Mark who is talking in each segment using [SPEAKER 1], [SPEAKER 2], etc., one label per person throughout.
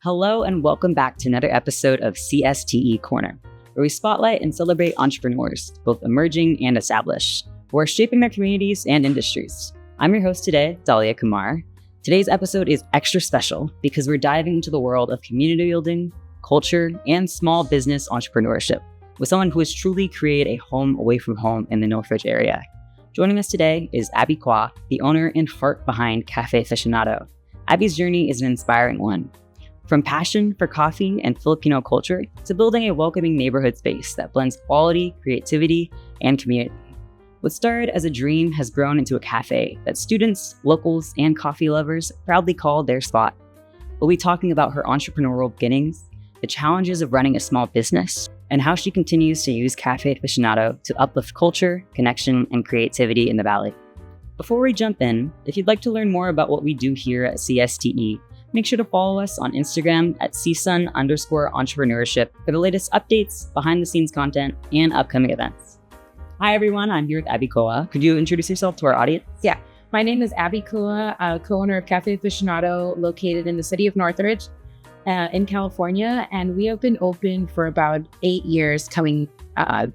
[SPEAKER 1] Hello and welcome back to another episode of CSTE Corner, where we spotlight and celebrate entrepreneurs, both emerging and established, who are shaping their communities and industries. I'm your host today, Dalia Kumar. Today's episode is extra special because we're diving into the world of community building, culture, and small business entrepreneurship with someone who has truly created a home away from home in the Northridge area. Joining us today is Abby Cua, the owner and heart behind Café Aficanado. Abby's journey is an inspiring one. From passion for coffee and Filipino culture to building a welcoming neighborhood space that blends quality, creativity, and community. What started as a dream has grown into a cafe that students, locals, and coffee lovers proudly call their spot. We'll be talking about her entrepreneurial beginnings, the challenges of running a small business, and how she continues to use Café Aficanado to uplift culture, connection, and creativity in the Valley. Before we jump in, if you'd like to learn more about what we do here at CSTE, make sure to follow us on Instagram at CSUN_entrepreneurship for the latest updates, behind-the-scenes content, and upcoming events. Hi, everyone. I'm here with Abby Cua. Could you introduce yourself to our audience?
[SPEAKER 2] Yeah. My name is Abby Cua, co-owner of Café Aficanado, located in the city of Northridge in California. And we have been open for about 8 years coming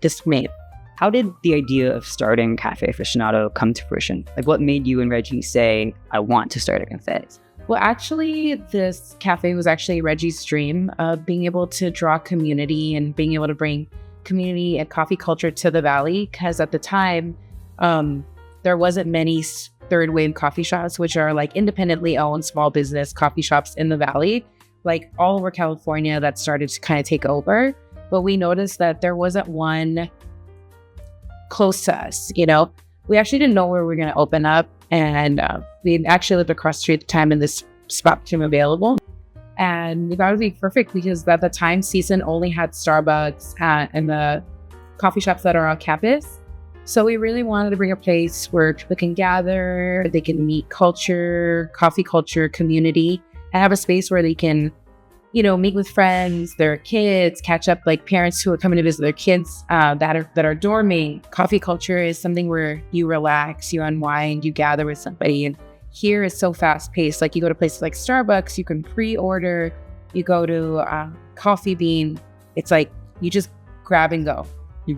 [SPEAKER 2] this May.
[SPEAKER 1] How did the idea of starting Café Aficanado come to fruition? Like, what made you and Reggie say, I want to start a cafe?
[SPEAKER 2] Well, actually, this cafe was actually Reggie's dream of being able to draw community and being able to bring community and coffee culture to the Valley. Because at the time, there wasn't many third wave coffee shops, which are like independently owned small business coffee shops in the Valley, like all over California that started to kind of take over. But we noticed that there wasn't one close to us, We actually didn't know where we were going to open up. And we actually lived across the street at the time and this spot became available. And we thought it would be perfect because at the time, CSUN only had Starbucks and the coffee shops that are on campus. So we really wanted to bring a place where people can gather, they can meet culture, coffee culture, community, and have a space where they can, meet with friends, their kids, catch up, like parents who are coming to visit their kids that are dorming. Coffee culture is something where you relax, you unwind, you gather with somebody. And here is so fast paced. Like you go to places like Starbucks, you can pre-order. You go to Coffee Bean. It's like you just grab and go.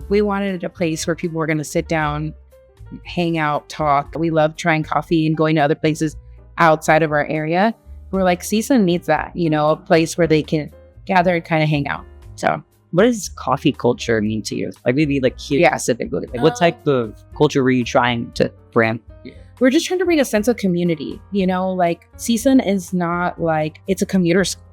[SPEAKER 2] We wanted a place where people were going to sit down, hang out, talk. We love trying coffee and going to other places outside of our area. We're like, CSUN needs that, a place where they can gather and kind of hang out. So
[SPEAKER 1] what does coffee culture mean to you? Like maybe like here specifically, like what type of culture were you trying to brand?
[SPEAKER 2] We're just trying to bring a sense of community, like CSUN is not like, it's a commuter school.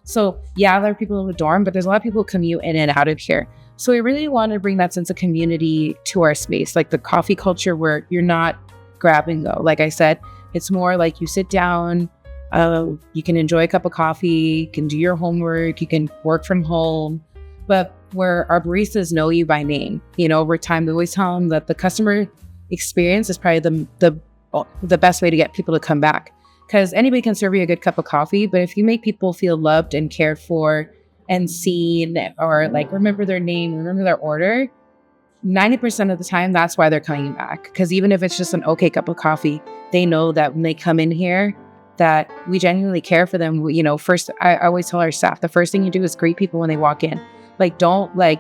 [SPEAKER 2] So yeah, there are people in the dorm, but there's a lot of people who commute in and out of here. So we really want to bring that sense of community to our space, like the coffee culture where you're not grab and go. Like I said, it's more like you sit down, you can enjoy a cup of coffee, you can do your homework, you can work from home, but where our baristas know you by name, over time, we always tell them that the customer experience is probably the best way to get people to come back, because anybody can serve you a good cup of coffee, but if you make people feel loved and cared for and seen, or like remember their name, remember their order, 90% of the time, that's why they're coming back. Because even if it's just an okay cup of coffee, they know that when they come in here, that we genuinely care for them. First, I always tell our staff, the first thing you do is greet people when they walk in. Like, don't let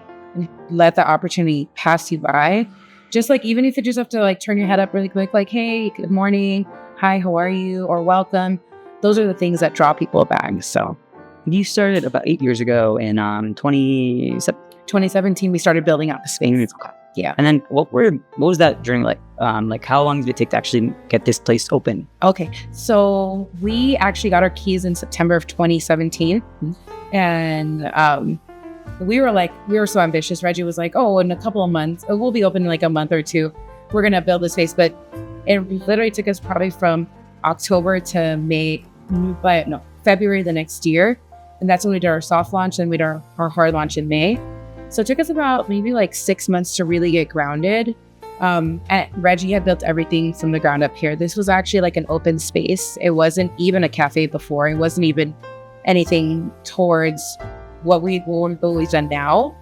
[SPEAKER 2] the opportunity pass you by. Just like, even if you just have to like turn your head up really quick, like, hey, good morning, hi, how are you? Or welcome. Those are the things that draw people back. So
[SPEAKER 1] you started about 8 years ago in
[SPEAKER 2] 2017, we started building out the space. Yeah.
[SPEAKER 1] And then what was that journey like? Like how long did it take to actually get this place open?
[SPEAKER 2] Okay. So we actually got our keys in September of 2017. And we were so ambitious. Reggie was like, oh, in a couple of months, we'll be open in like a month or two. We're going to build this space. But it literally took us probably from October to February the next year. And that's when we did our soft launch, and we did our hard launch in May. So it took us about maybe like 6 months to really get grounded. And Reggie had built everything from the ground up here. This was actually like an open space. It wasn't even a cafe before. It wasn't even anything towards what we've always done now.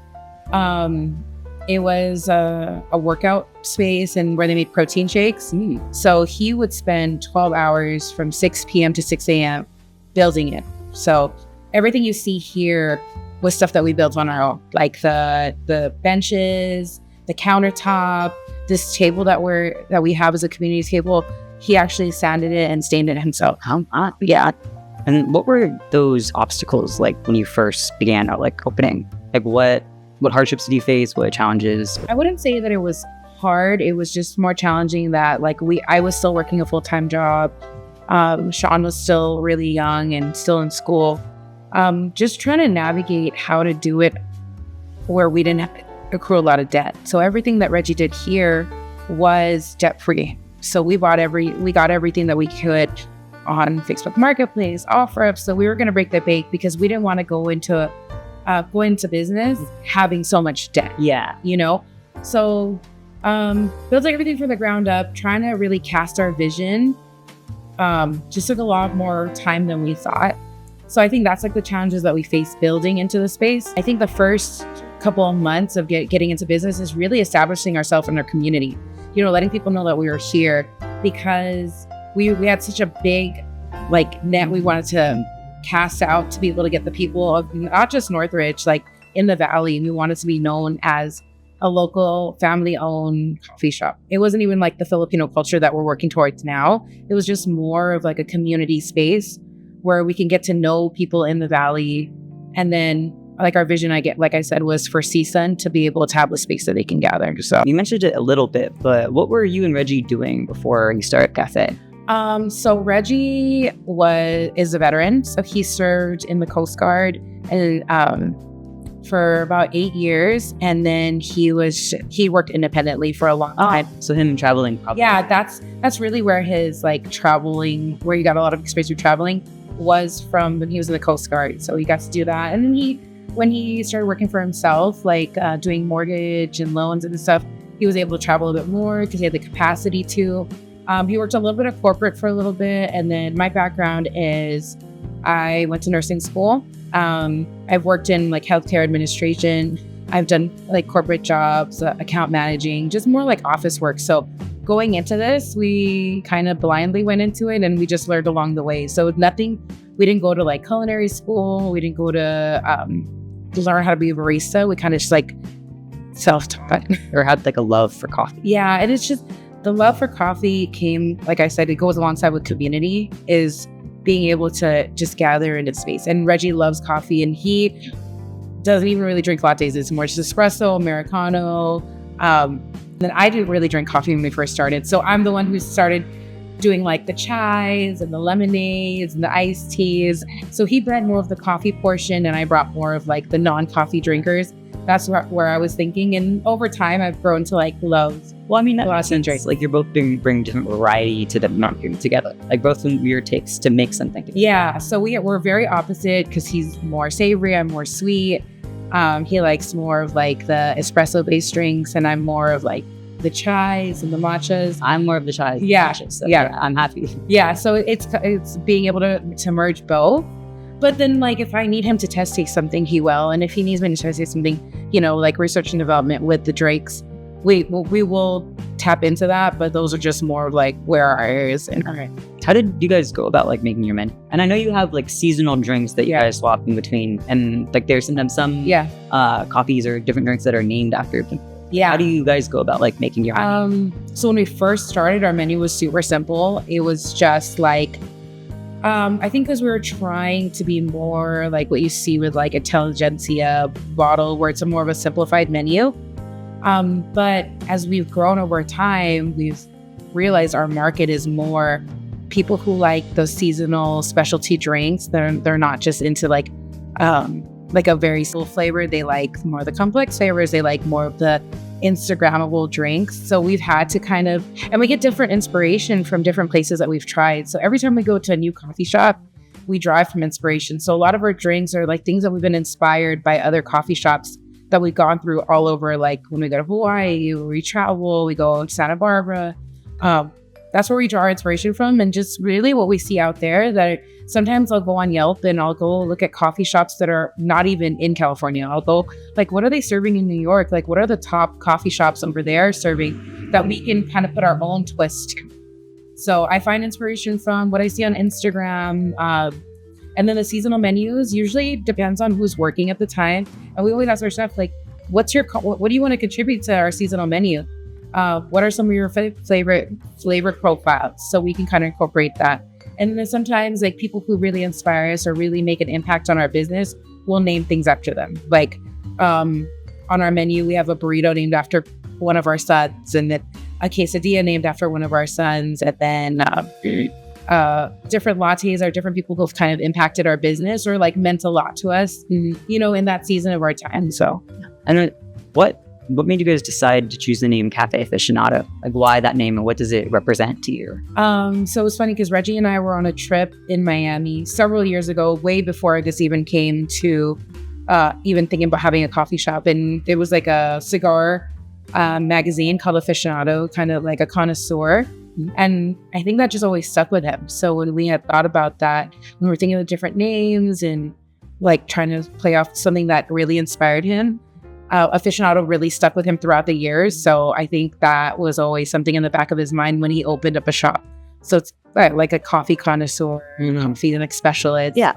[SPEAKER 2] It was a workout space and where they made protein shakes. So he would spend 12 hours from 6 p.m. to 6 a.m. building it. So everything you see here was stuff that we built on our own, like the benches, the countertop, this table that we have as a community table. He actually sanded it and stained it himself.
[SPEAKER 1] Yeah. And what were those obstacles like when you first began like opening? Like what hardships did you face? What challenges?
[SPEAKER 2] I wouldn't say that it was hard. It was just more challenging that like I was still working a full-time job. Sean was still really young and still in school. Just trying to navigate how to do it where we didn't accrue a lot of debt. So everything that Reggie did here was debt-free. So we got everything that we could on Facebook Marketplace, OfferUp. So we were going to break the bank because we didn't want to go into business having so much debt.
[SPEAKER 1] Yeah.
[SPEAKER 2] So building everything from the ground up, trying to really cast our vision, just took a lot more time than we thought. So I think that's like the challenges that we face building into the space. I think the first couple of months of getting into business is really establishing ourselves in our community, letting people know that we were here, because we had such a big like net we wanted to cast out to be able to get the people of not just Northridge, like in the Valley. We wanted to be known as a local family-owned coffee shop. It wasn't even like the Filipino culture that we're working towards now. It was just more of like a community space where we can get to know people in the Valley. And then like our vision, like I said, was for CSUN to be able to have a space that they can gather. So
[SPEAKER 1] you mentioned it a little bit, but what were you and Reggie doing before you started Cafe?
[SPEAKER 2] So Reggie is a veteran. So he served in the Coast Guard and for about 8 years, and then he worked independently for a long time.
[SPEAKER 1] So him traveling. Probably.
[SPEAKER 2] Yeah, that's really where his like traveling, where he got a lot of experience with traveling, was from when he was in the Coast Guard. So he got to do that, and then when he started working for himself, like doing mortgage and loans and stuff, he was able to travel a bit more because he had the capacity to. He worked a little bit of corporate for a little bit, and then my background is I went to nursing school. I've worked in like healthcare administration. I've done like corporate jobs, account managing, just more like office work. So going into this, we kind of blindly went into it, and we just learned along the way. So we didn't go to like culinary school. We didn't go to learn how to be a barista. We kind of just like self-taught.
[SPEAKER 1] Or had like a love for coffee.
[SPEAKER 2] Yeah, and it's just the love for coffee came, like I said, it goes alongside with community, is being able to just gather in a space. And Reggie loves coffee, and he doesn't even really drink lattes. It's more just espresso, Americano. Then I didn't really drink coffee when we first started. So I'm the one who started doing like the chais and the lemonades and the iced teas. So he brought more of the coffee portion, and I brought more of like the non-coffee drinkers. That's where I was thinking. And over time, I've grown to like love.
[SPEAKER 1] Well, I mean, that makes sense. Like you're both bring different variety to the marketing together. Like both of your takes to make something together.
[SPEAKER 2] Yeah. So we're very opposite because he's more savory. I'm more sweet. He likes more of like the espresso-based drinks, and I'm more of like the chais and the matchas.
[SPEAKER 1] I'm more of the chais.
[SPEAKER 2] Yeah.
[SPEAKER 1] Matchas, so yeah. I'm happy.
[SPEAKER 2] Yeah. So it's being able to merge both. But then, like, if I need him to test taste something, he will. And if he needs me to test taste something, like research and development with the drinks, we will tap into that. But those are just more of like where our areas. And all right.
[SPEAKER 1] How did you guys go about like making your menu? And I know you have like seasonal drinks that you guys swap in between, and like there's sometimes some coffees or different drinks that are named after them.
[SPEAKER 2] Yeah.
[SPEAKER 1] How do you guys go about like making your menu?
[SPEAKER 2] So when we first started, our menu was super simple. It was just like, I think because we were trying to be more like what you see with like Intelligentsia bottle, where it's a more of a simplified menu. But as we've grown over time, we've realized our market is more people who like those seasonal specialty drinks. They're not just into like a very simple flavor. They like more of the complex flavors. They like more of the Instagrammable drinks. So we've had to and we get different inspiration from different places that we've tried. So every time we go to a new coffee shop, we drive from inspiration. So a lot of our drinks are like things that we've been inspired by other coffee shops that we've gone through all over. Like when we go to Hawaii, we travel, we go to Santa Barbara. That's where we draw our inspiration from, and just really what we see out there. That sometimes I'll go on Yelp and I'll go look at coffee shops that are not even in California. I'll go like, what are they serving in New York? Like, what are the top coffee shops over there serving that we can kind of put our own twist to? So I find inspiration from what I see on Instagram. And then the seasonal menus usually depends on who's working at the time. And we always ask our staff, like, what do you want to contribute to our seasonal menu? What are some of your favorite flavor profiles? So we can kind of incorporate that. And then sometimes like people who really inspire us or really make an impact on our business, we'll name things after them. Like on our menu, we have a burrito named after one of our sons, and then a quesadilla named after one of our sons. And then different lattes are different people who've kind of impacted our business or like meant a lot to us, you know, in that season of our time. So,
[SPEAKER 1] and then what made you guys decide to choose the name Café Aficionado? Like, why that name and what does it represent to you?
[SPEAKER 2] So it was funny because Reggie and I were on a trip in Miami several years ago, way before this even came to even thinking about having a coffee shop. And it was like a cigar magazine called Aficionado, kind of like a connoisseur. And I think that just always stuck with him. So when we had thought about that, when we were thinking of different names and like trying to play off something that really inspired him, Aficionado really stuck with him throughout the years. So I think that was always something in the back of his mind when he opened up a shop. So it's like a coffee connoisseur, coffee like specialist.
[SPEAKER 1] Yeah.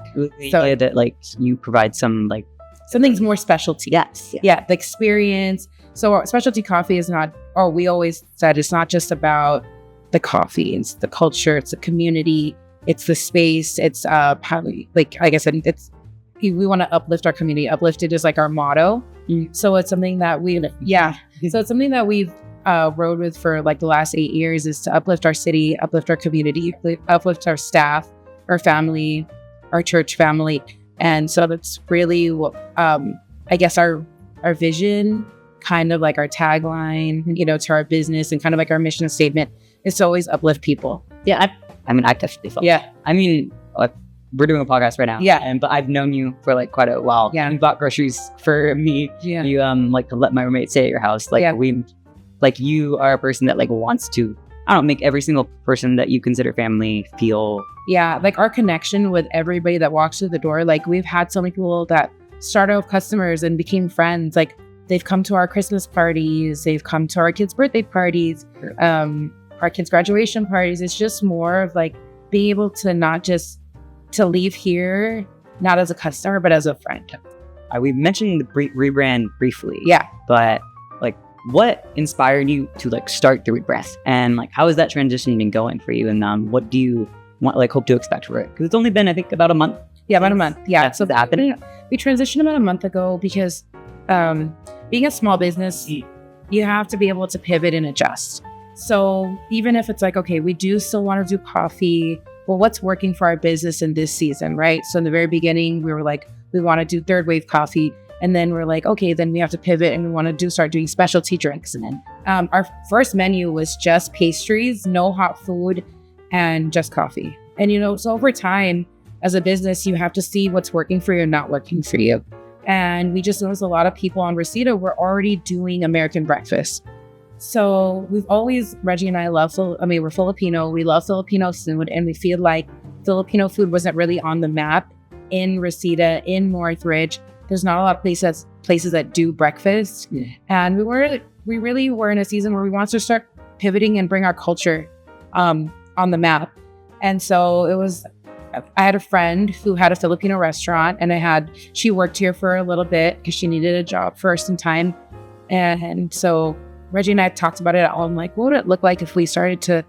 [SPEAKER 1] So that like you provide
[SPEAKER 2] something's more specialty.
[SPEAKER 1] Yes.
[SPEAKER 2] Yeah. The experience. So our specialty coffee is not, or we always said it's not just about the coffee. It's the culture. It's the community. It's the space. It's how like I guess we want to uplift our community. Uplifted is like our motto. So it's something that we've rode with for like the last 8 years, is to uplift our city, uplift our community, uplift our staff, our family, our church family. And so that's really what, I guess our vision, kind of like our tagline, you know, to our business and kind of like our mission statement is to always uplift people.
[SPEAKER 1] Yeah. I mean, I definitely felt that. I mean, we're doing a podcast right now.
[SPEAKER 2] Yeah.
[SPEAKER 1] But I've known you for like quite a while.
[SPEAKER 2] Yeah.
[SPEAKER 1] You bought groceries for me.
[SPEAKER 2] Yeah.
[SPEAKER 1] You like to let my roommate stay at your house. Like you are a person that like wants to, I don't know, make every single person that you consider family feel.
[SPEAKER 2] Yeah. Like our connection with everybody that walks through the door. Like we've had so many people that started off customers and became friends. Like they've come to our Christmas parties. They've come to our kids' birthday parties, our kids' graduation parties. It's just more of like being able to not just to leave here, not as a customer, but as a friend.
[SPEAKER 1] We mentioned the rebrand briefly.
[SPEAKER 2] Yeah.
[SPEAKER 1] But like, what inspired you to like start the rebrand? And like, how has that transition been going for you? And what do you hope to expect for it? Because it's only been, I think, about a month.
[SPEAKER 2] Yeah, about a month. Yeah.
[SPEAKER 1] So that happened.
[SPEAKER 2] We transitioned about a month ago because being a small business, you have to be able to pivot and adjust. So even if it's like, okay, we do still want to do coffee, well, what's working for our business in this season, right? So in the very beginning, we were like, we want to do third wave coffee. And then we're like, okay, then we have to pivot and we want to start doing specialty drinks. And then our first menu was just pastries, no hot food, and just coffee. And, you know, so over time, as a business, you have to see what's working for you and not working for you. And we just noticed a lot of people on Reseda were already doing American breakfast. So we've always, Reggie and I we're Filipino. We love Filipino food, and we feel like Filipino food wasn't really on the map in Reseda, in Northridge. There's not a lot of places that do breakfast. Yeah. And we really were in a season where we wanted to start pivoting and bring our culture on the map. And so I had a friend who had a Filipino restaurant, and she worked here for a little bit because she needed a job first in time. And so Reggie and I talked about it. I'm like, what would it look like if we started to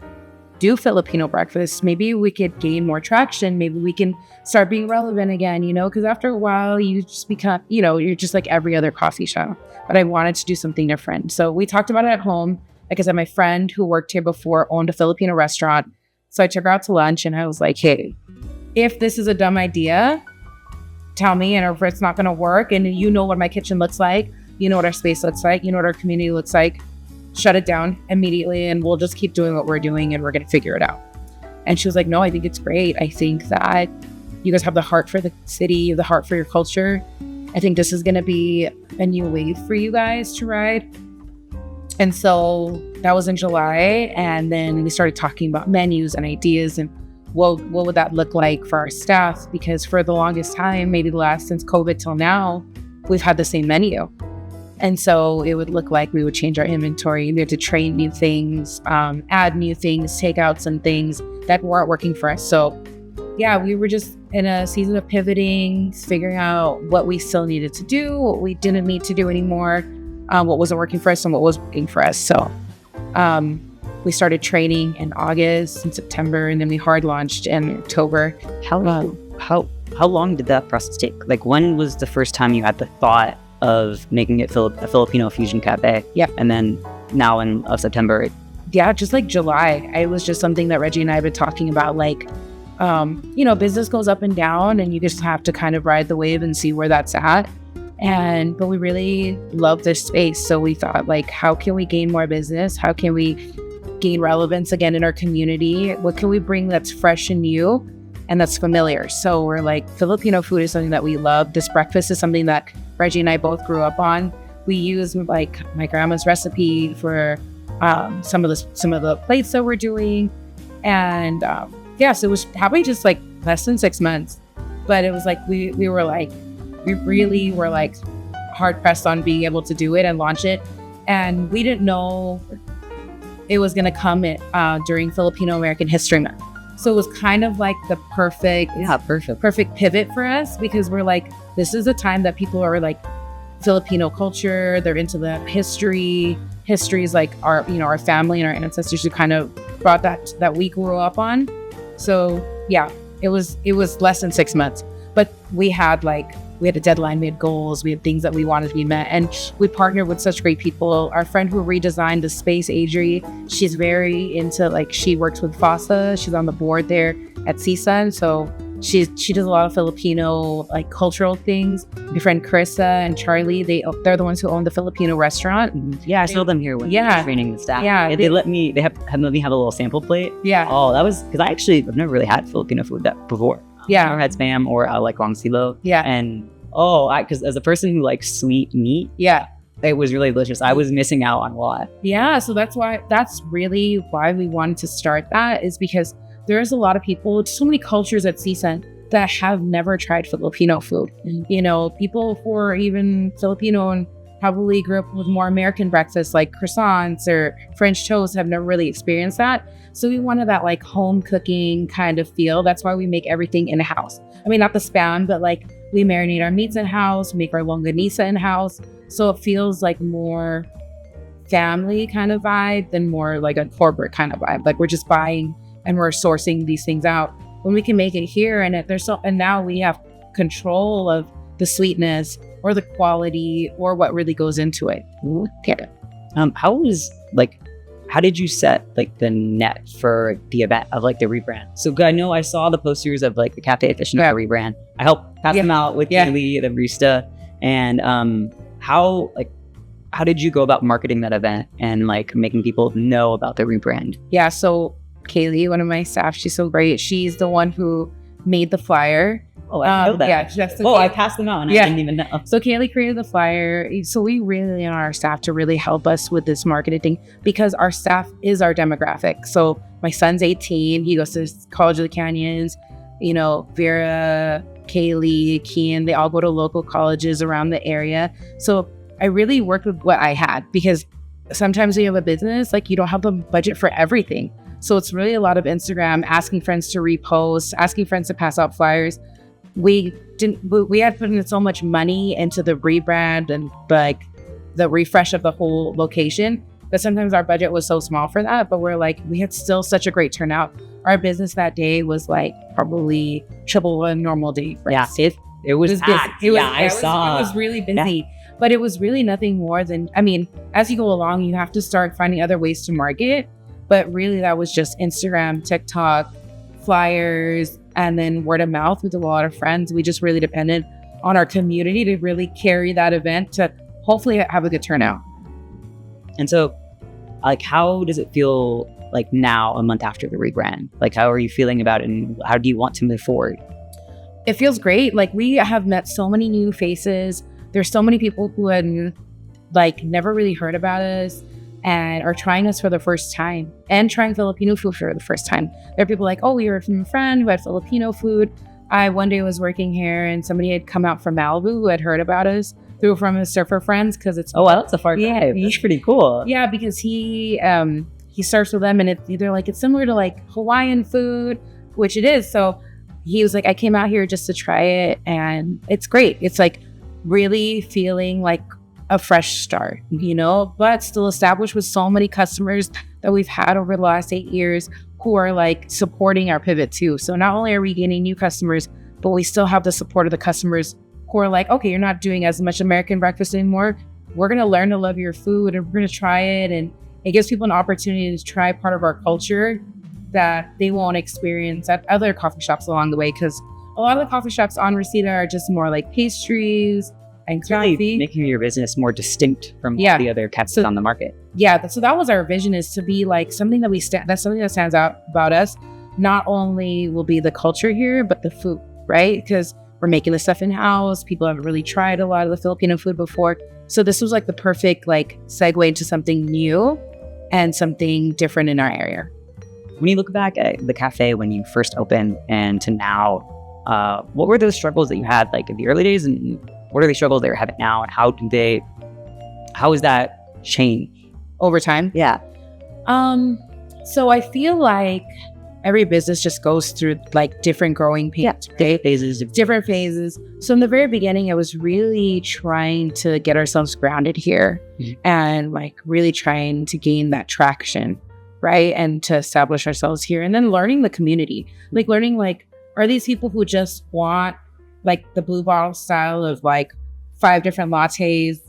[SPEAKER 2] do Filipino breakfast? Maybe we could gain more traction. Maybe we can start being relevant again, you know, because after a while you just become, you know, you're just like every other coffee shop. But I wanted to do something different. So we talked about it at home. Like I said, my friend who worked here before owned a Filipino restaurant. So I took her out to lunch and I was like, hey, if this is a dumb idea, tell me. And if it's not going to work, and you know what my kitchen looks like, you know what our space looks like, you know what our community looks like, shut it down immediately and we'll just keep doing what we're doing and we're going to figure it out. And she was like, no, I think it's great. I think that you guys have the heart for the city, you have the heart for your culture. I think this is going to be a new wave for you guys to ride. And so that was in July. And then we started talking about menus and ideas and what would that look like for our staff? Because for the longest time, maybe since COVID till now, we've had the same menu. And so it would look like we would change our inventory. We had to train new things, add new things, take out some things that weren't working for us. So yeah, we were just in a season of pivoting, figuring out what we still needed to do, what we didn't need to do anymore, what wasn't working for us and what was working for us. So we started training in August and September, and then we hard launched in October.
[SPEAKER 1] How long did that process take? Like, when was the first time you had the thought of making it a Filipino fusion cafe?
[SPEAKER 2] Yeah.
[SPEAKER 1] And then now in September.
[SPEAKER 2] Yeah, just like July. It was just something that Reggie and I have been talking about. Like, business goes up and down, and you just have to kind of ride the wave and see where that's at. But we really love this space. So we thought, like, how can we gain more business? How can we gain relevance again in our community? What can we bring that's fresh and new and that's familiar? So we're like, Filipino food is something that we love. This breakfast is something that Reggie and I both grew up on. We use like my grandma's recipe for some of the plates that we're doing. And so it was probably just like less than 6 months. But it was like we really were like hard pressed on being able to do it and launch it. And we didn't know it was going to come during Filipino American History Month. So it was kind of like the perfect pivot for us, because we're like, this is a time that people are like Filipino culture. They're into the history. History is like our family and our ancestors who kind of brought that we grew up on. So yeah, it was less than 6 months, but we had a deadline, we had goals, we had things that we wanted to be met. And we partnered with such great people. Our friend who redesigned the space, Adri, she's very into, she works with FASA. She's on the board there at CSUN. So she does a lot of Filipino, cultural things. My friend Carissa and Charlie, they're the ones who own the Filipino restaurant.
[SPEAKER 1] Yeah, I saw them here when training the staff.
[SPEAKER 2] Yeah.
[SPEAKER 1] They let me have a little sample plate.
[SPEAKER 2] Yeah.
[SPEAKER 1] Oh, that was, because I've never really had Filipino food before.
[SPEAKER 2] Yeah.
[SPEAKER 1] I've never had spam or long silo.
[SPEAKER 2] Yeah.
[SPEAKER 1] And because as a person who likes sweet meat,
[SPEAKER 2] yeah,
[SPEAKER 1] it was really delicious. I was missing out on a lot.
[SPEAKER 2] Yeah, so that's really why we wanted to start that, is because there's a lot of people, so many cultures at CSUN that have never tried Filipino food. Mm-hmm. People who are even Filipino and probably grew up with more American breakfasts like croissants or French toast have never really experienced that. So we wanted that home cooking kind of feel. That's why we make everything in-house. I mean, not the spam, but we marinate our meats in-house, make our longanisa in-house. So it feels like more family kind of vibe than more like a corporate kind of vibe. Like we're just buying and we're sourcing these things out when we can make it here. And now we have control of the sweetness or the quality or what really goes into it.
[SPEAKER 1] How did you set the net for the event of the rebrand? So I know I saw the posters of the Café Aficanado rebrand. I helped pass them out with Kaylee, the barista. And how did you go about marketing that event and making people know about the rebrand?
[SPEAKER 2] Yeah, so Kaylee, one of my staff, she's so great. She's the one who made the flyer.
[SPEAKER 1] Oh, I know that.
[SPEAKER 2] Yeah,
[SPEAKER 1] I passed them out and I didn't even know.
[SPEAKER 2] So Kaylee created the flyer. So we really want our staff to really help us with this marketing thing, because our staff is our demographic. So my son's 18. He goes to College of the Canyons. Vera, Kaylee, Kian, they all go to local colleges around the area. So I really worked with what I had, because sometimes when you have a business, you don't have the budget for everything. So it's really a lot of Instagram, asking friends to repost, asking friends to pass out flyers. We had put in so much money into the rebrand and the refresh of the whole location, but sometimes our budget was so small for that. But we had still such a great turnout. Our business that day was probably triple a normal day.
[SPEAKER 1] Yeah, it was packed. It
[SPEAKER 2] was really busy, but it was really nothing more than, as you go along, you have to start finding other ways to market. But really that was just Instagram, TikTok, flyers, and then word of mouth with a lot of friends. We just really depended on our community to really carry that event to hopefully have a good turnout.
[SPEAKER 1] And so, how does it feel now, a month after the rebrand? How are you feeling about it, and how do you want to move forward?
[SPEAKER 2] It feels great. We have met so many new faces. There's so many people who had never really heard about us and are trying us for the first time and trying Filipino food for the first time. There are people we heard from a friend who had Filipino food. I one day was working here and somebody had come out from Malibu who had heard about us from his surfer friends, because it's
[SPEAKER 1] that's a far drive. That's pretty cool.
[SPEAKER 2] Yeah, because he surfs with them, and it's either it's similar to Hawaiian food, which it is. So he was like, I came out here just to try it, and it's great. It's like really feeling like a fresh start, but still established with so many customers that we've had over the last 8 years who are like supporting our pivot too. So not only are we gaining new customers, but we still have the support of the customers who are like, okay, you're not doing as much American breakfast anymore. We're going to learn to love your food, and we're going to try it. And it gives people an opportunity to try part of our culture that they won't experience at other coffee shops along the way. Because a lot of the coffee shops on Reseda are just more like pastries and coffee.
[SPEAKER 1] Really making your business more distinct from the other cafes on the market.
[SPEAKER 2] Yeah, so that was our vision, is to be like something that that's something that stands out about us. Not only will be the culture here, but the food, right? Because we're making this stuff in-house. People haven't really tried a lot of the Filipino food before. So this was like the perfect like segue into something new and something different in our area.
[SPEAKER 1] When you look back at the cafe when you first opened and to now, what were those struggles that you had like in the early days, and what are the struggles that you're having now, and how is that change
[SPEAKER 2] over time?
[SPEAKER 1] Yeah.
[SPEAKER 2] So I feel like every business just goes through like different growing pains, different phases. So in the very beginning, I was really trying to get ourselves grounded here and like really trying to gain that traction, right? And to establish ourselves here, and then learning the community, like learning like, are these people who just want like the blue bottle style of like 5 different lattes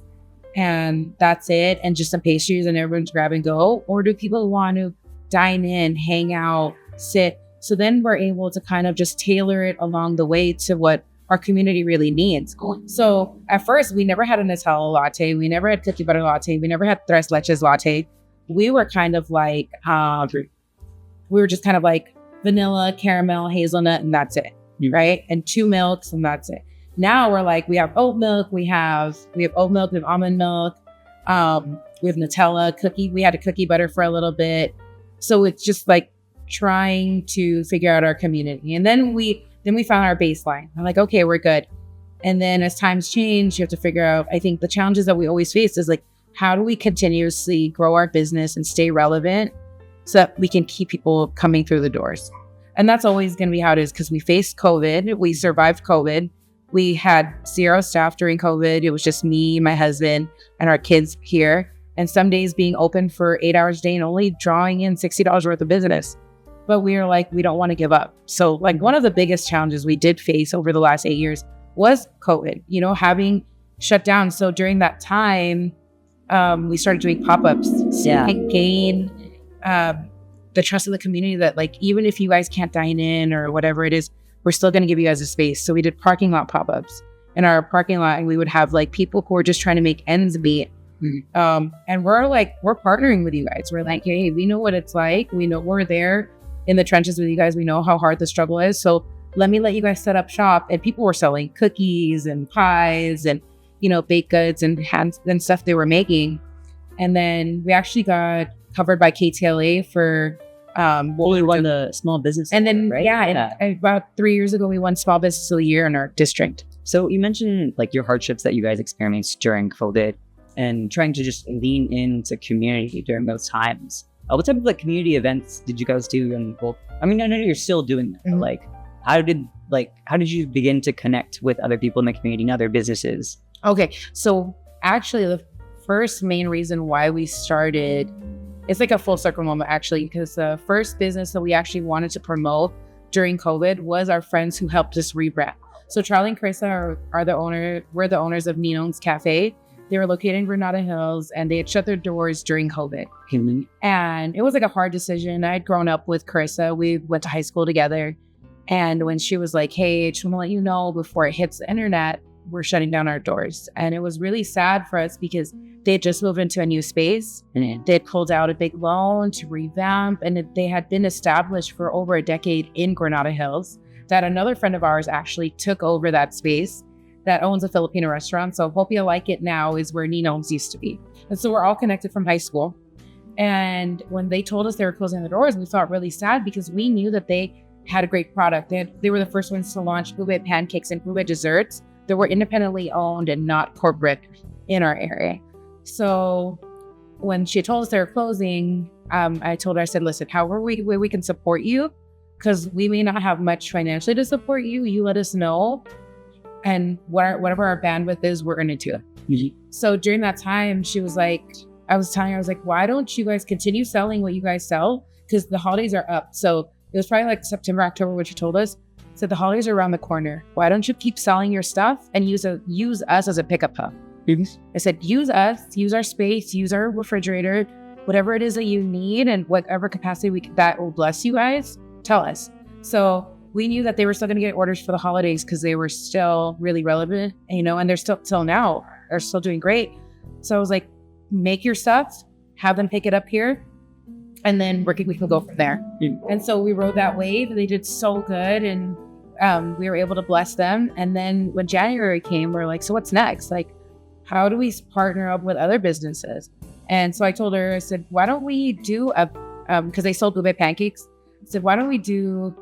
[SPEAKER 2] and that's it, and just some pastries and everyone's grab and go? Or do people want to dine in, hang out, sit? So then we're able to kind of just tailor it along the way to what our community really needs. So at first, we never had a Nutella latte. We never had cookie butter latte. We never had tres leches latte. We were kind of like, vanilla, caramel, hazelnut, and that's it, right? And 2 milks, and that's it. Now we're like, we have oat milk, we have oat milk, we have almond milk, we have Nutella, cookie. We had a cookie butter for a little bit. So it's just like trying to figure out our community. And then we found our baseline. I'm like, okay, we're good. And then as times change, you have to figure out, I think the challenges that we always face is like, how do we continuously grow our business and stay relevant so that we can keep people coming through the doors? And that's always going to be how it is, because we faced COVID. We survived COVID. We had 0 staff during COVID. It was just me, my husband, and our kids here. And some days being open for 8 hours a day and only drawing in $60 worth of business. But we were like, we don't want to give up. So like one of the biggest challenges we did face over the last 8 years was COVID, having shut down. So during that time, we started doing pop-ups and gain the trust of the community that like, even if you guys can't dine in or whatever it is, we're still going to give you guys a space. So we did parking lot pop-ups in our parking lot, and we would have like people who are just trying to make ends meet. And we're partnering with you guys. We're like, hey, we know what it's like. We know we're there in the trenches with you guys. We know how hard the struggle is. So let you guys set up shop. And people were selling cookies and pies and, baked goods and stuff they were making. And then we actually got covered by KTLA for
[SPEAKER 1] we won the small business.
[SPEAKER 2] And then
[SPEAKER 1] right?
[SPEAKER 2] About 3 years ago, we won Small Business of the Year in our district.
[SPEAKER 1] So you mentioned like your hardships that you guys experienced during COVID and trying to just lean into community during those times. What type of like community events did you guys do? And I know you're still doing that, but like how did you begin to connect with other people in the community and other businesses?
[SPEAKER 2] Okay, so actually the first main reason why we started, it's like a full circle moment actually, because the first business that we actually wanted to promote during COVID was our friends who helped us rebrand. So Charlie and Carissa we're the owners of Ninong's Cafe. They were located in Granada Hills, and they had shut their doors during COVID.
[SPEAKER 1] Mm-hmm.
[SPEAKER 2] And it was like a hard decision. I had grown up with Carissa. We went to high school together. And when she was like, hey, I just want to let you know before it hits the internet, we're shutting down our doors. And it was really sad for us because they had just moved into a new space. And they had pulled out a big loan to revamp. And they had been established for over a decade in Granada Hills. That another friend of ours actually took over that space that owns a Filipino restaurant. So Hope You Like It Now is where Ninong's used to be. And so we're all connected from high school. And when they told us they were closing the doors, we felt really sad because we knew that they had a great product. They were the first ones to launch ube pancakes and ube desserts that were independently owned and not corporate in our area. So when she told us they were closing, I told her, I said, listen, however we can support you, because we may not have much financially to support you. You let us know, and whatever our bandwidth is, we're going to do it.
[SPEAKER 1] Mhm.
[SPEAKER 2] So during that time, she was like, I was telling her, I was like, why don't you guys continue selling what you guys sell? Because the holidays are up. So it was probably like September, October, when she told us. So the holidays are around the corner. Why don't you keep selling your stuff and use us as a pickup hub? I said, use us, use our space, use our refrigerator, whatever it is that you need, and whatever capacity that will bless you guys, tell us. So we knew that they were still going to get orders for the holidays because they were still really relevant, and they're still till now are still doing great. So I was like, make your stuff, have them pick it up here, and then we can go from there. And so we rode that wave. They did so good, and we were able to bless them. And then when January came, we're like, so what's next? Like, how do we partner up with other businesses? And so I told her, I said, why don't we do because they sold blueberry pancakes. I said, why don't we do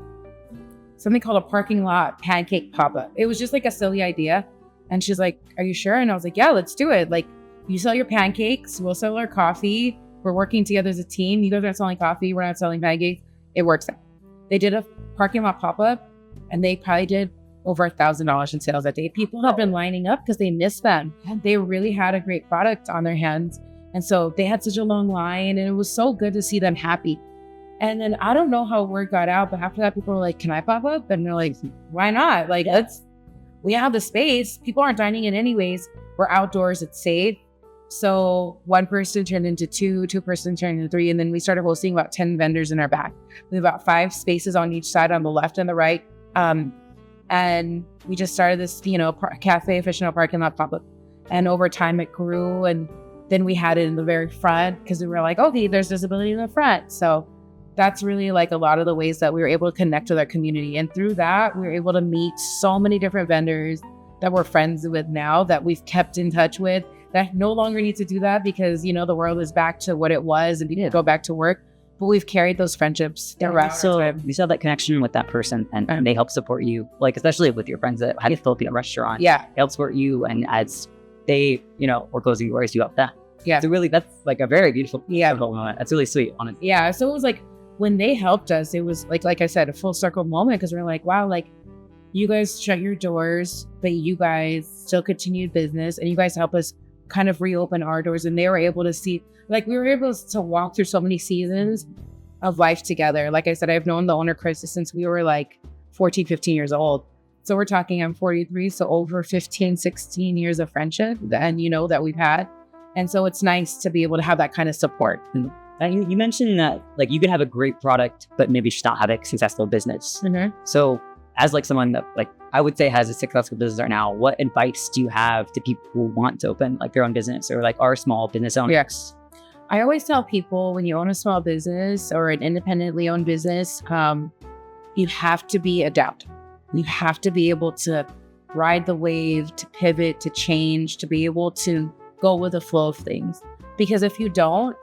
[SPEAKER 2] something called a parking lot pancake pop-up? It was just like a silly idea. And she's like, are you sure? And I was like, yeah, let's do it. Like, you sell your pancakes, we'll sell our coffee. We're working together as a team. You guys aren't selling coffee, we're not selling pancakes. It works out. They did a parking lot pop-up, and they probably did over $1,000 in sales that day. People have been lining up because they missed them. They really had a great product on their hands. And so they had such a long line, and it was so good to see them happy. And then I don't know how word got out, but after that, people were like, can I pop up? And they're like, why not? Like, we have the space. People aren't dining in anyways. We're outdoors. It's safe. So one person turned into two person turned into three. And then we started hosting about 10 vendors in our back. We have about 5 spaces on each side, on the left and the right. And we just started this, Café Aficionado parking lot pop-up. And over time it grew. And then we had it in the very front because we were like, okay, there's visibility in the front. So that's really like a lot of the ways that we were able to connect with our community. And through that, we were able to meet so many different vendors that we're friends with now, that we've kept in touch with, that no longer need to do that because, the world is back to what it was and we can go back to work. But we've carried those friendships throughout.
[SPEAKER 1] So you saw that connection with that person, and they help support you, like especially with your friends that have a Filipino restaurant.
[SPEAKER 2] Yeah.
[SPEAKER 1] They help support you, and as they, were closing doors, you help that.
[SPEAKER 2] Yeah.
[SPEAKER 1] So really, that's like a very beautiful
[SPEAKER 2] Yeah.
[SPEAKER 1] moment. That's really sweet, honestly.
[SPEAKER 2] Yeah. So it was like, when they helped us, it was like I said, a full circle moment, because we're like, wow, like you guys shut your doors, but you guys still continued business, and you guys help us kind of reopen our doors. And they were able to see, like, we were able to walk through so many seasons of life together. Like I said, I've known the owner, Chris, since we were like 14, 15 years old. So we're talking, I'm 43, so over 15, 16 years of friendship and, that we've had. And so it's nice to be able to have that kind of support.
[SPEAKER 1] You mentioned that like you could have a great product, but maybe just not have a successful business.
[SPEAKER 2] Mm-hmm.
[SPEAKER 1] So as like someone that like I would say has a successful business right now, what advice do you have to people who want to open like their own business or like are small business owners?
[SPEAKER 2] Yes. I always tell people, when you own a small business or an independently owned business, you have to be adaptable. You have to be able to ride the wave, to pivot, to change, to be able to go with the flow of things. Because if you don't,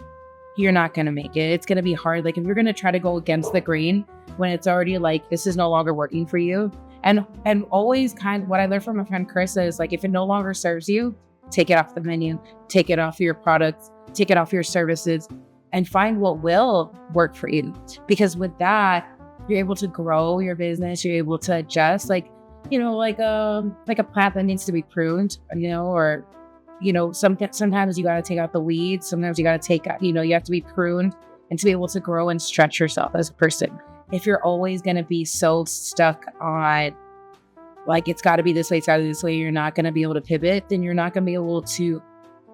[SPEAKER 2] you're not going to make it. It's going to be hard. Like if you're going to try to go against the grain when it's already like, this is no longer working for you. And always what I learned from my friend Chris is like, if it no longer serves you, take it off the menu, take it off your products, take it off your services, and find what will work for you. Because with that, you're able to grow your business. You're able to adjust, like a plant that needs to be pruned, or sometimes you got to take out the weeds. Sometimes you got to take out, you have to be pruned and to be able to grow and stretch yourself as a person. If you're always going to be so stuck on like, it's got to be this way, it's got to be this way, you're not going to be able to pivot, then you're not going to be able to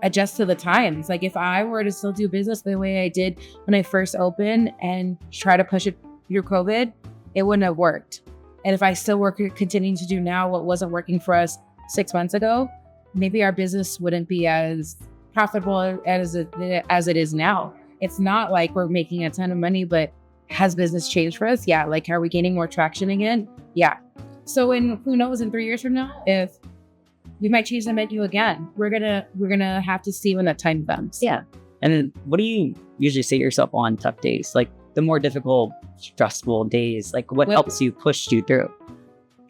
[SPEAKER 2] adjust to the times. Like if I were to still do business the way I did when I first opened and try to push it through COVID, it wouldn't have worked. And if I still continuing to do now what wasn't working for us 6 months ago, maybe our business wouldn't be as profitable as it is now. It's not like we're making a ton of money, but has business changed for us? Yeah. Like, are we gaining more traction again? Yeah. So who knows, in 3 years from now, if we might change the menu again, we're gonna have to see when that time comes.
[SPEAKER 1] Yeah. And then what do you usually say to yourself on tough days? Like the more difficult, stressful days, like what helps you push you through?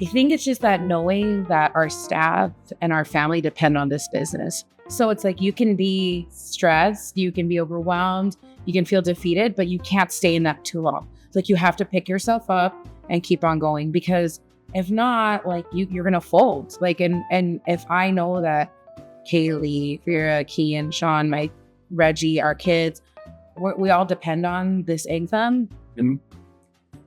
[SPEAKER 2] I think it's just that knowing that our staff and our family depend on this business. So it's like, you can be stressed, you can be overwhelmed, you can feel defeated, but you can't stay in that too long. It's like you have to pick yourself up and keep on going, because if not, like you're gonna fold. Like, and if I know that Kaylee, Vera, Kian, Sean, Reggie, our kids, we all depend on this income.
[SPEAKER 1] Mm-hmm.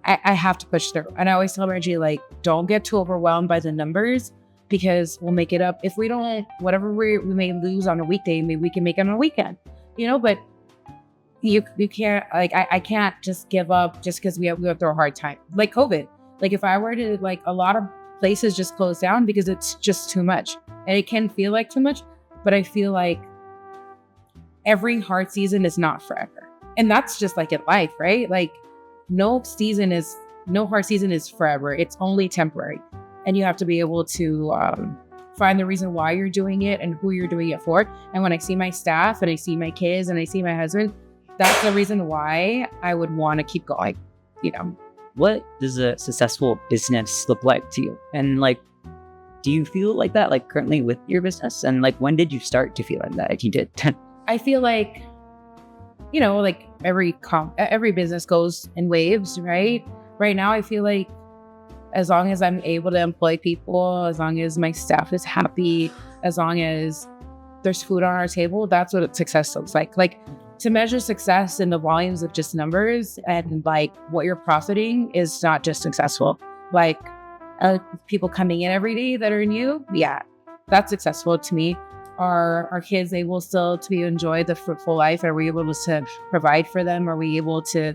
[SPEAKER 2] I have to push through. And I always tell Reggie, like, don't get too overwhelmed by the numbers, because we'll make it up. If we don't, whatever we may lose on a weekday, maybe we can make it on a weekend, but you can't, like, I can't just give up just because we go through a hard time. Like COVID. Like if I were to, like, a lot of places just close down because it's just too much. And it can feel like too much, but I feel like every hard season is not forever. And that's just like in life, right? Like no hard season is forever. It's only temporary. And you have to be able to find the reason why you're doing it and who you're doing it for. And when I see my staff and I see my kids and I see my husband, that's the reason why I would want to keep going,
[SPEAKER 1] What does a successful business look like to you? And like, do you feel like that, like currently with your business? And like, when did you start to feel like that, if you did?
[SPEAKER 2] I feel like, like every business goes in waves, right? Right now, I feel like as long as I'm able to employ people, as long as my staff is happy, as long as there's food on our table, that's what success looks like. Like, to measure success in the volumes of just numbers and like what you're profiting is not just successful. Like people coming in every day that are new, yeah, that's successful to me. Are kids able still to enjoy the fruitful life? Are we able to provide for them? Are we able to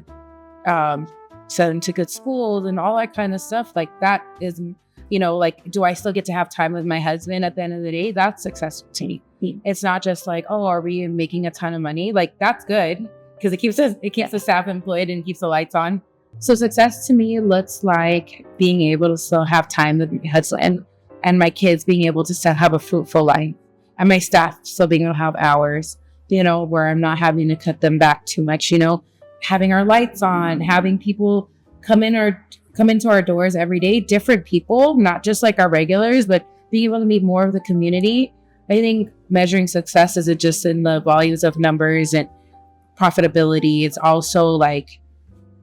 [SPEAKER 2] send them to good schools and all that kind of stuff? Like that is, like, do I still get to have time with my husband at the end of the day? That's successful to me. It's not just like, oh, are we making a ton of money? Like that's good because it keeps the staff employed and keeps the lights on. So success to me looks like being able to still have time with my husband and my kids, being able to still have a fruitful life, and my staff still being able to have hours, where I'm not having to cut them back too much, having our lights on, having people come into our doors every day, different people, not just like our regulars, but being able to meet more of the community. I think measuring success isn't just in the volumes of numbers and profitability. It's also like,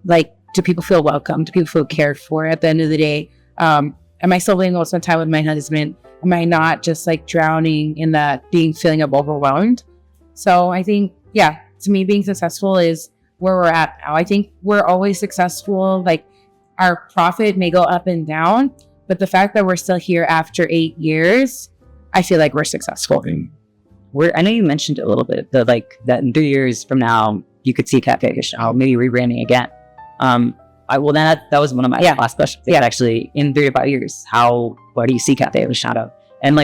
[SPEAKER 2] do people feel welcome? Do people feel cared for at the end of the day? Am I still being able to spend time with my husband? Am I not just like drowning in that feeling of overwhelmed? So I think, yeah, to me, being successful is where we're at now. I think we're always successful. Like our profit may go up and down, but the fact that we're still here after 8 years, I feel like we're successful.
[SPEAKER 1] I know you mentioned a little bit that in 3 years from now, you could see Café Aficanado maybe rebranding again. That was one of my last questions. Yeah, actually, in 3 to 5 years, where do you see Café Aficanado? And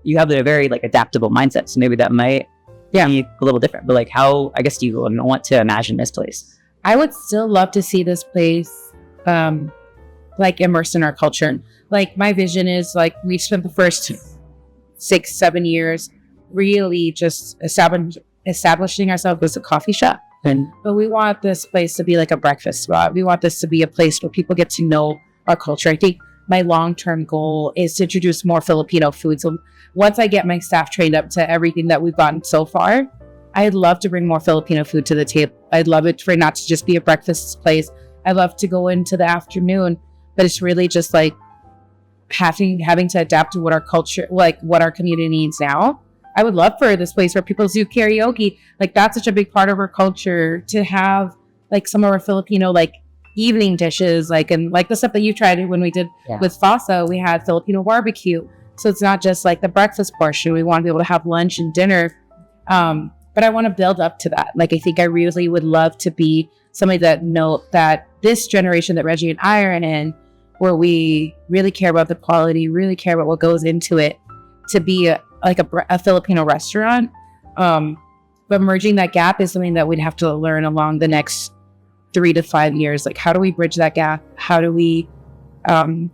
[SPEAKER 1] you have a very adaptable mindset, so maybe that might be a little different. But how, I guess, do you want to imagine this place?
[SPEAKER 2] I would still love to see this place immersed in our culture. Like my vision is we spent the first 6-7 years really just establishing ourselves as a coffee shop. But we want this place to be like a breakfast spot. We want this to be a place where people get to know our culture. I think my long-term goal is to introduce more Filipino food. So once I get my staff trained up to everything that we've gotten so far, I'd love to bring more Filipino food to the table. I'd love it for it not to just be a breakfast place. I'd love to go into the afternoon, but it's really just having to adapt to what our culture, what our community needs now. I would love for this place where people do karaoke. That's such a big part of our culture, to have some of our Filipino evening dishes, and the stuff that you tried when we did with FASA, we had Filipino barbecue. So it's not just the breakfast portion. We want to be able to have lunch and dinner. But I want to build up to that. I think I really would love to be somebody that this generation that Reggie and I are in, where we really care about the quality, really care about what goes into it, to be a Filipino restaurant. But merging that gap is something that we'd have to learn along the next 3 to 5 years. How do we bridge that gap? How do we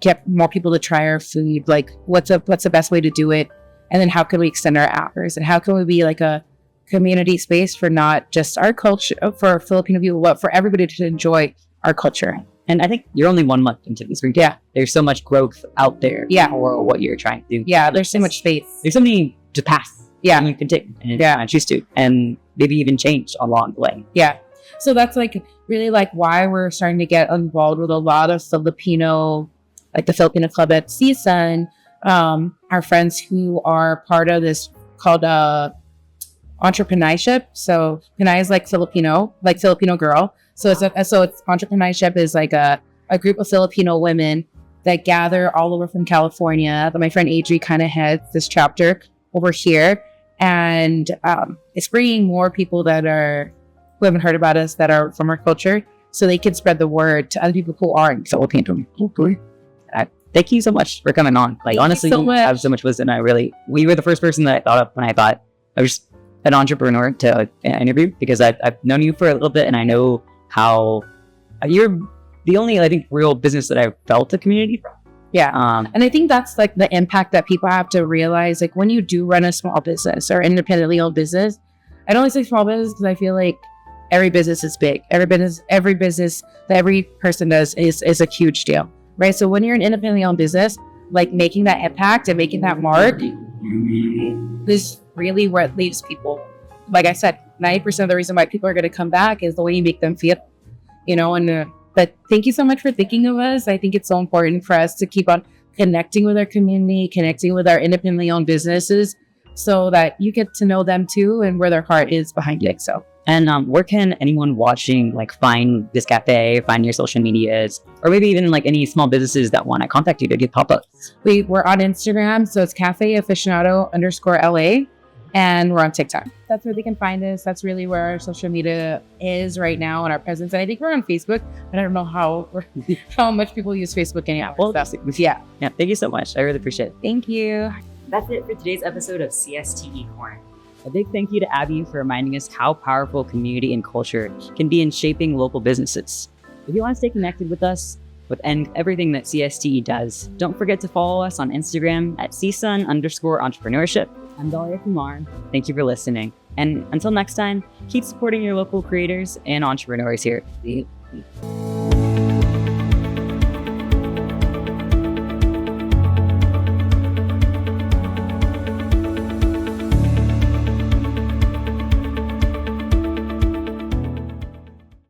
[SPEAKER 2] get more people to try our food? What's the best way to do it? And then how can we extend our hours? And how can we be a community space for not just our culture, for Filipino people, but for everybody to enjoy our culture?
[SPEAKER 1] And I think you're only 1 month into this. Yeah. There's so much growth out there for what you're trying to do.
[SPEAKER 2] Yeah, there's so much space.
[SPEAKER 1] There's so many to pass. Yeah. And you can take and choose to, and maybe even change along the way.
[SPEAKER 2] Yeah. So that's like really like why we're starting to get involved with a lot of Filipino, like the Filipino club at CSUN. Our friends who are part of this called entrepreneurship. So Pinay is like Filipino girl. So it's entrepreneurship is like a group of Filipino women that gather all over from California. That my friend Adri kind of heads this chapter over here, and it's bringing more people who haven't heard about us that are from our culture, so they can spread the word to other people who aren't Filipino.
[SPEAKER 1] Okay. Thank you so much for coming on. Like, honestly, you have so much wisdom. We were the first person that I thought of when I thought I was an entrepreneur to interview, because I've known you for a little bit, and I know how you're the only, I think, real business that I've felt a community from.
[SPEAKER 2] Yeah. And I think that's like the impact that people have to realize, like when you do run a small business or independently owned business. I don't always say small business because I feel like every business is big. Every business that every person does is a huge deal, right? So when you're an independently owned business, like making that impact and making that mark is really where it leaves people. Like I said, 90% of the reason why people are going to come back is the way you make them feel, but thank you so much for thinking of us. I think it's so important for us to keep on connecting with our community, connecting with our independently owned businesses, so that you get to know them too and where their heart is behind it. So,
[SPEAKER 1] and where can anyone watching find this cafe, find your social medias, or maybe even any small businesses that want to contact you to get pop-ups?
[SPEAKER 2] We're on Instagram, so it's Café Aficanado _LA, and we're on TikTok. That's where they can find us. That's really where our social media is right now and our presence. And I think we're on Facebook. I don't know how much people use Facebook anymore.
[SPEAKER 1] Well, yeah. Thank you so much. I really appreciate it.
[SPEAKER 2] Thank you.
[SPEAKER 1] That's it for today's episode of CSTE Corner. A big thank you to Abby for reminding us how powerful community and culture can be in shaping local businesses. If you want to stay connected with us and everything that CSTE does, don't forget to follow us on Instagram at CSUN_entrepreneurship. I'm Dalia Kumar. Thank you for listening. And until next time, keep supporting your local creators and entrepreneurs here.